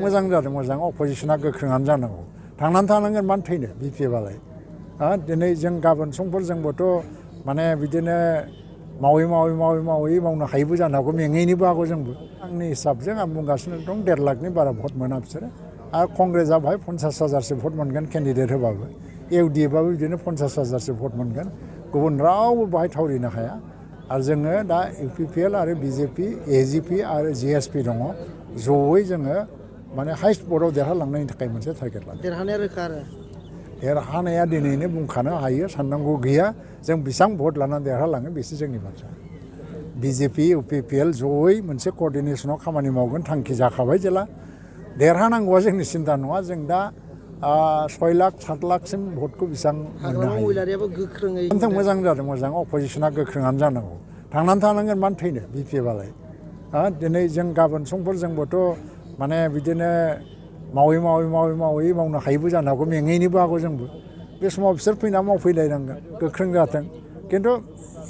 मोजां जादों मोजां अपोजिशना गोख्रोङानो जानांगौ थांनानै थानांगोन मानो थैनो बिपिएफआलाय दिनै जों गाबोन समफोर जोंबोथ' माने बिदिनो मावनो हायैबो जानो हागौ मेङैनोबो हागौ जोंबो आंनि हिसाबजों आं बुंगासिनो दं 1.5 लाखनि बारा भट मोना बिसोरो आरो कंग्रेसआ बाहाय 50,000सो भट मोनगोन केन्डिडेट होबाबो इउडिएफआबो बिदिनो 50,000सो भट मोनगोन गुबुन रावबो बाहाय थावरिनो हाया आरो जोङो दा इउपिपिएल आरो बिजेपि एजिपि आरो जिएसपि दङ जयै जोङो माने हाइस्ट भटआव देरहालांनायनि थाखाय मोनसे टारगेट लादों देरहानाया रोखा आरो देरहानाया दिनैनो बुंखानो हायो साननांगौ गैया जों बेसेबां भट लानानै देरहालाङो बेसो जोंनि बाथ्रा बिजेपि इउपिपिएल जयै मोनसे कअर्डिनेसनाव खामानि मावगोन थांखि जाखाबाय जेला देरहानांगौआ जोंनि सिन्था नङा जों दा 6 लाख 7 लाखसिम भटखौ बेसेबां मोननो हायो मोजां जादों मोजां अपोजिशना गोख्रोङानो जानांगौ थांनानै थानांगोन मानो थैनो बिपिएफआलाय दिनै जों गाबोन समफोर जोंबोथ' माने बिदिनो मावनो हायैबो जानो हागौ मेङैनोबो हागौ जोंबो बे समाव बिसोर फैना मावफैलायनांगोन गोख्रों जाथों खिन्थु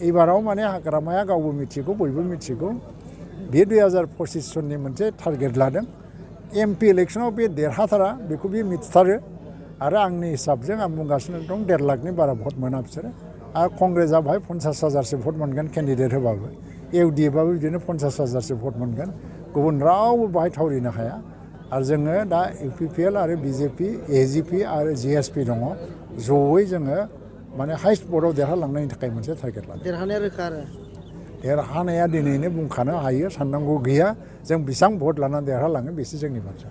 एबाराव माने हाग्रामाया गावबो मिथिगौ बयबो मिथिगौ बे 2025 सननि मोनसे टारगेट लादों एमपि इलेक्सनाव बे देरहाथारा बेखौ बे मिथिथारो आरो आंनि हिसाबजों आं बुंगासिनो दं 1.5 लाखनि बारा भट मोना बिसोरो आरो कंग्रेसआ बाहाय 50,000सो भट मोनगोन केन्डिडेट होबाबो इउडिएफआबो बिदिनो 50,000सो भट मोनगोन गुबुन रावबो बाहाय थावरिनो हाया आरो जोङो दा इउपिपिएल आरो बिजेपि एजिपि आरो जिएसपि दङ जयै जोङो माने हाइस्ट भटआव देरहालांनायनि थाखाय मोनसे टारगेट लादों देरहानाया रोखा आरो देरहानाया दिनैनो बुंखानो हायो साननांगौ गैया जों बेसेबां भट लानानै देरहालाङो बेसो जोंनि बाथ्रा